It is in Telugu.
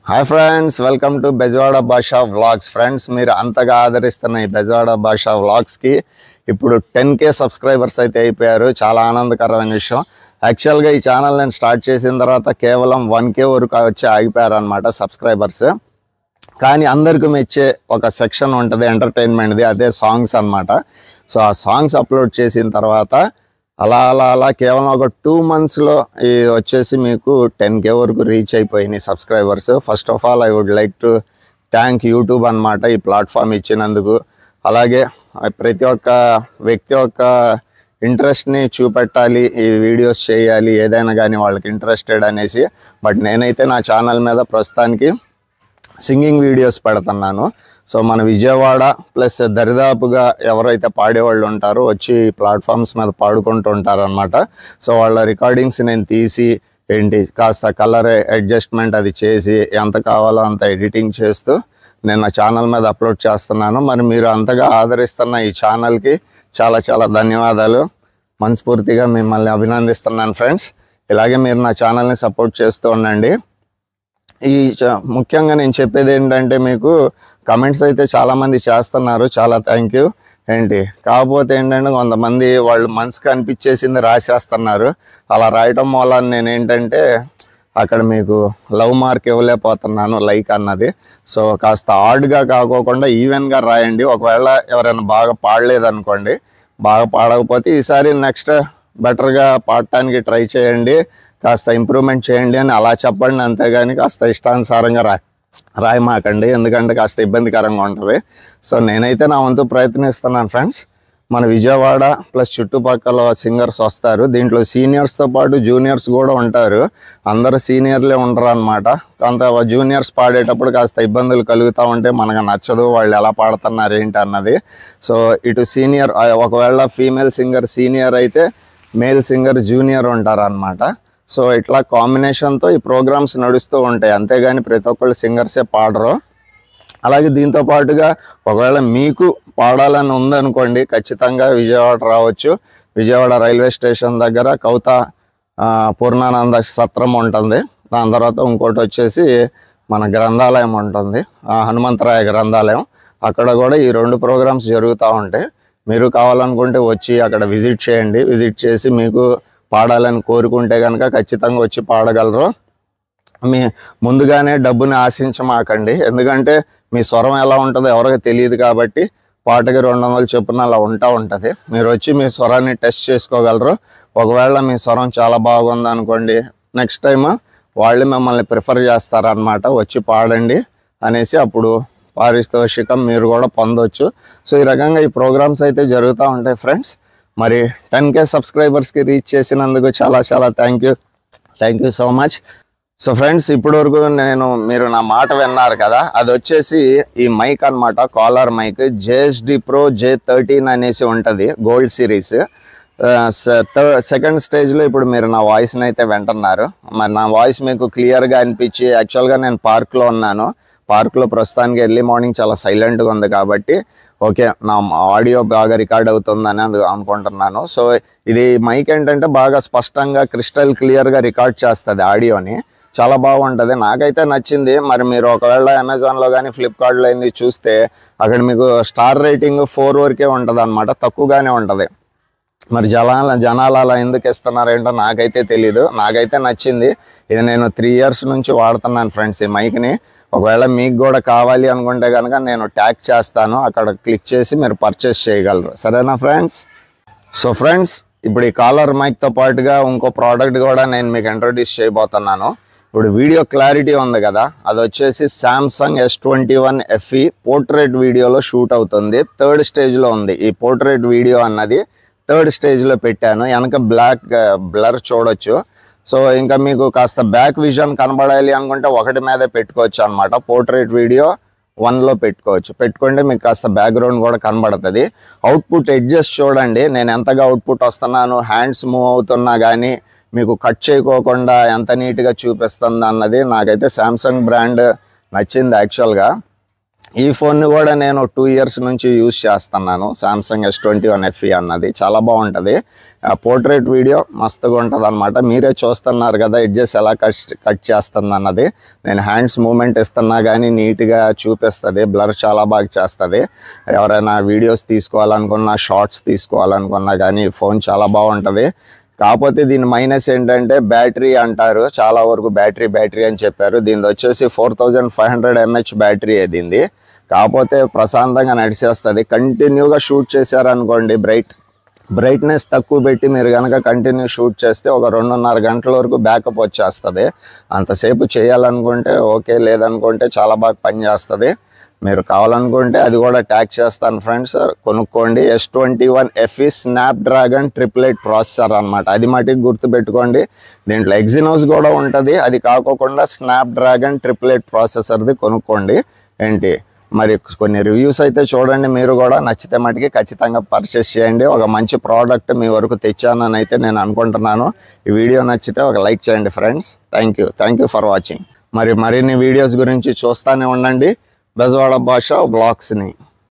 Hi friends, welcome to Bezawada భాషా వ్లాగ్స్. ఫ్రెండ్స్, మీరు అంతగా ఆదరిస్తున్న ఈ బెజవాడ భాషా వ్లాగ్స్కి ఇప్పుడు 10K సబ్స్క్రైబర్స్ అయితే అయిపోయారు. చాలా ఆనందకరమైన విషయం. యాక్చువల్గా ఈ ఛానల్ నేను స్టార్ట్ చేసిన తర్వాత కేవలం 1K వరకు వచ్చి ఆగిపోయారు అనమాట సబ్స్క్రైబర్స్. కానీ అందరికీ మెచ్చే ఒక సెక్షన్ ఉంటుంది ఎంటర్టైన్మెంట్ది, అదే సాంగ్స్ అనమాట. సో ఆ సాంగ్స్ అప్లోడ్ చేసిన తర్వాత అలా కేవలం ఒక 2 monthsలో ఇది వచ్చేసి మీకు 10K వరకు రీచ్ అయిపోయినాయి subscribers. First of all I would like to thank YouTube అనమాట ఈ ప్లాట్ఫామ్ ఇచ్చినందుకు. అలాగే ప్రతి ఒక్క వ్యక్తి యొక్క ఇంట్రెస్ట్ని చూపెట్టాలి, ఈ వీడియోస్ చేయాలి, ఏదైనా కానీ వాళ్ళకి ఇంట్రెస్టెడ్ అనేసి. బట్ నేనైతే నా ఛానల్ మీద ప్రస్తుతానికి సింగింగ్ వీడియోస్ పెడుతున్నాను. సో మన విజయవాడ ప్లస్ దరిదాపుగా ఎవరైతే పాడేవాళ్ళు ఉంటారో వచ్చి ప్లాట్ఫామ్స్ మీద పాడుకుంటూ ఉంటారనమాట. సో వాళ్ళ రికార్డింగ్స్ నేను తీసి కాస్త కలర్ అడ్జస్ట్మెంట్ అది చేసి ఎంత కావాలో అంత ఎడిటింగ్ చేస్తూ నేను నా ఛానల్ మీద అప్లోడ్ చేస్తున్నాను. మరి మీరు అంతగా ఆదరిస్తున్న ఈ ఛానల్కి చాలా చాలా ధన్యవాదాలు. మనస్ఫూర్తిగా మిమ్మల్ని అభినందిస్తున్నాను ఫ్రెండ్స్. ఇలాగే మీరు నా ఛానల్ని సపోర్ట్ చేస్తూ ఉండండి. ముఖ్యంగా నేను చెప్పేది ఏంటంటే, మీకు కమెంట్స్ అయితే చాలామంది చేస్తున్నారు, చాలా థ్యాంక్ యూ. కాకపోతే ఏంటంటే కొంతమంది వాళ్ళు మనసుకు అనిపించేసింది రాసేస్తున్నారు. అలా రాయటం వల్ల నేను ఏంటంటే అక్కడ మీకు లవ్ మార్క్ ఇవ్వలేకపోతున్నాను, లైక్ అన్నది. సో కాస్త హార్డ్గా కాకోకుండా ఈవెన్గా రాయండి. ఒకవేళ ఎవరైనా బాగా పాడలేదనుకోండి, బాగా పాడకపోతే ఈసారి నెక్స్ట్ బెటర్గా పాడటానికి ట్రై చేయండి, కాస్త ఇంప్రూవ్మెంట్ చేయండి అని అలా చెప్పండి. అంతేగాని కాస్త ఇష్టానుసారంగా రాయమాకండి, ఎందుకంటే కాస్త ఇబ్బందికరంగా ఉంటుంది. సో నేనైతే నా వంతు ప్రయత్నిస్తున్నాను ఫ్రెండ్స్. మన విజయవాడ ప్లస్ చుట్టుపక్కల సింగర్స్ వస్తారు. దీంట్లో సీనియర్స్తో పాటు జూనియర్స్ కూడా ఉంటారు. అందరూ సీనియర్లే ఉండరు అనమాట. కొంత జూనియర్స్ పాడేటప్పుడు కాస్త ఇబ్బందులు కలుగుతూ ఉంటే మనకు నచ్చదు, వాళ్ళు ఎలా పాడుతున్నారు ఏంటి అన్నది. సో ఇటు సీనియర్, ఒకవేళ ఫీమేల్ సింగర్ సీనియర్ అయితే మేల్ సింగర్ జూనియర్ ఉంటారనమాట. సో ఇట్లా కాంబినేషన్తో ఈ ప్రోగ్రామ్స్ నడుస్తూ ఉంటాయి, అంతేగాని ప్రతి ఒక్కళ్ళు సింగర్సే పాడరు. అలాగే దీంతో పాటుగా ఒకవేళ మీకు పాడాలని ఉందనుకోండి, ఖచ్చితంగా విజయవాడ రావచ్చు. విజయవాడ రైల్వే స్టేషన్ దగ్గర కౌత పూర్ణానంద సత్రం ఉంటుంది. దాని తర్వాత ఇంకోటి వచ్చేసి మన గ్రంథాలయం ఉంటుంది, హనుమంతరాయ గ్రంథాలయం. అక్కడ కూడా ఈ 2 ప్రోగ్రామ్స్ జరుగుతూ ఉంటాయి. మీరు కావాలనుకుంటే వచ్చి అక్కడ విజిట్ చేయండి. విజిట్ చేసి మీకు పాడాలని కోరుకుంటే కనుక ఖచ్చితంగా వచ్చి పాడగలరు. మీ ముందుగానే డబ్బుని ఆశించమాకండి, ఎందుకంటే మీ స్వరం ఎలా ఉంటుందో ఎవరికి తెలియదు. కాబట్టి పాటకి 200 చొప్పున అలా ఉంటుంది. మీరు వచ్చి మీ స్వరాన్ని టెస్ట్ చేసుకోగలరు. ఒకవేళ మీ స్వరం చాలా బాగుంది అనుకోండి, నెక్స్ట్ టైం వాళ్ళు మిమ్మల్ని ప్రిఫర్ చేస్తారనమాట, వచ్చి పాడండి అనేసి. అప్పుడు పారితోషికం మీరు కూడా పొందవచ్చు. సో ఈ రకంగా ఈ ప్రోగ్రామ్స్ అయితే జరుగుతూ ఉంటాయి ఫ్రెండ్స్. మరి 10K సబ్స్క్రైబర్స్కి రీచ్ చేసినందుకు చాలా చాలా thank you so much. So friends, ఇప్పటి వరకు మీరు నా మాట విన్నారు కదా, అది వచ్చేసి ఈ మైక్ అనమాట, caller mic JSD Pro J13 అనేసి ఉంటుంది, గోల్డ్ సిరీస్. సెకండ్ స్టేజ్లో ఇప్పుడు మీరు నా వాయిస్ని అయితే వింటున్నారు. మరి నా వాయిస్ మీకు క్లియర్గా అనిపించి, యాక్చువల్గా నేను పార్క్లో ఉన్నాను. పార్క్లో ప్రస్తుతానికి ఎర్లీ మార్నింగ్ చాలా సైలెంట్గా ఉంది కాబట్టి ఓకే, నా ఆడియో బాగా రికార్డ్ అవుతుందని అనుకుంటున్నాను. సో ఇది మైక్ ఏంటంటే బాగా స్పష్టంగా క్రిస్టల్ క్లియర్గా రికార్డ్ చేస్తుంది ఆడియోని, చాలా బాగుంటుంది. నాకైతే నచ్చింది. మరి మీరు ఒకవేళ అమెజాన్లో కానీ ఫ్లిప్కార్ట్లో అయింది చూస్తే అక్కడ మీకు స్టార్ రేటింగ్ 4 వరకే ఉంటుంది అనమాట, తక్కువగానే ఉంటుంది. మరి జనాలు అలా ఎందుకు ఇస్తున్నారు ఏంటో నాకైతే తెలీదు. నాకైతే నచ్చింది. ఇది నేను 3 years నుంచి వాడుతున్నాను ఫ్రెండ్స్ ఈ మైక్ని. ఒకవేళ మీకు కూడా కావాలి అనుకుంటే కనుక నేను ట్యాగ్ చేస్తాను, అక్కడ క్లిక్ చేసి మీరు పర్చేస్ చేయగలరు, సరేనా ఫ్రెండ్స్? సో ఫ్రెండ్స్, ఇప్పుడు ఈ కాలర్ మైక్తో పాటుగా ఇంకో ప్రోడక్ట్ కూడా నేను మీకు ఇంట్రొడ్యూస్ చేయబోతున్నాను. ఇప్పుడు వీడియో క్లారిటీ ఉంది కదా, అది వచ్చేసి Samsung S21 FE పోర్ట్రేట్ వీడియోలో షూట్ అవుతుంది. 3rd స్టేజ్లో ఉంది ఈ పోర్ట్రేట్ వీడియో అన్నది. 3rd స్టేజ్లో పెట్టాను. వెనక బ్లర్ చూడొచ్చు. సో ఇంకా మీకు కాస్త బ్యాక్ విజన్ కనబడాలి అనుకుంటే 1 మీదే పెట్టుకోవచ్చు అనమాట. పోర్ట్రేట్ వీడియో 1లో పెట్టుకుంటే మీకు కాస్త బ్యాక్గ్రౌండ్ కూడా కనబడుతుంది. అవుట్పుట్ అడ్జస్ట్ చూడండి, నేను ఎంతగా అవుట్పుట్ వస్తున్నాను, హ్యాండ్స్ మూవ్ అవుతున్నా కానీ మీకు కట్ చేయకోకుండా ఎంత నీట్గా చూపిస్తుంది అన్నది. నాకైతే శాంసంగ్ బ్రాండ్ నచ్చింది యాక్చువల్గా. ఈ ఫోన్ని కూడా నేను 2 ఇయర్స్ నుంచి యూజ్ చేస్తున్నాను. సామ్సంగ్ S21 FE అన్నది చాలా బాగుంటుంది. పోర్ట్రేట్ వీడియో మస్తుగా ఉంటుంది అనమాట. మీరే చూస్తున్నారు కదా ఎడ్జెస్ ఎలా కట్ చేస్తుంది అన్నది. నేను హ్యాండ్స్ మూమెంట్ ఇస్తున్నా కానీ నీట్గా చూపిస్తుంది. బ్లర్ చాలా బాగా చేస్తుంది. ఎవరైనా వీడియోస్ తీసుకోవాలనుకున్నా, షార్ట్స్ తీసుకోవాలనుకున్నా కానీ ఫోన్ చాలా బాగుంటుంది. కాకపోతే దీని మైనస్ ఏంటంటే బ్యాటరీ అంటారు, చాలా వరకు బ్యాటరీ అని చెప్పారు. దీనిది వచ్చేసి 4500 mAh బ్యాటరీ దీనిది. కాకపోతే ప్రశాంతంగా నడిచేస్తుంది. కంటిన్యూగా షూట్ చేశారనుకోండి, బ్రైట్నెస్ తక్కువ పెట్టి మీరు కనుక కంటిన్యూ షూట్ చేస్తే ఒక 2.5 గంటల వరకు బ్యాకప్ వచ్చేస్తుంది. అంతసేపు చేయాలనుకుంటే ఓకే, లేదనుకుంటే చాలా బాగా పనిచేస్తుంది. మీరు కావాలనుకుంటే అది కూడా ట్యాగ్ చేస్తాను ఫ్రెండ్స్, కొనుక్కోండి. S21 FE స్నాప్డ్రాగన్ 888 ప్రాసెసర్ అనమాట. అది మటుకు గుర్తుపెట్టుకోండి. దీంట్లో ఎగ్జినోస్ కూడా ఉంటుంది. అది కాకోకుండా స్నాప్డ్రాగన్ 888 ప్రాసెసర్ది కొనుక్కోండి. ఏంటి మరి కొన్ని రివ్యూస్ అయితే చూడండి. మీరు కూడా నచ్చితే మటుకి ఖచ్చితంగా పర్చేస్ చేయండి. ఒక మంచి ప్రోడక్ట్ మీ వరకు తెచ్చానని అయితే నేను అనుకుంటున్నాను. ఈ వీడియో నచ్చితే ఒక లైక్ చేయండి friends. Thank you for watching. మరిన్ని వీడియోస్ గురించి చూస్తూనే ఉండండి బెజవాడ భాష బ్లాగ్స్ని.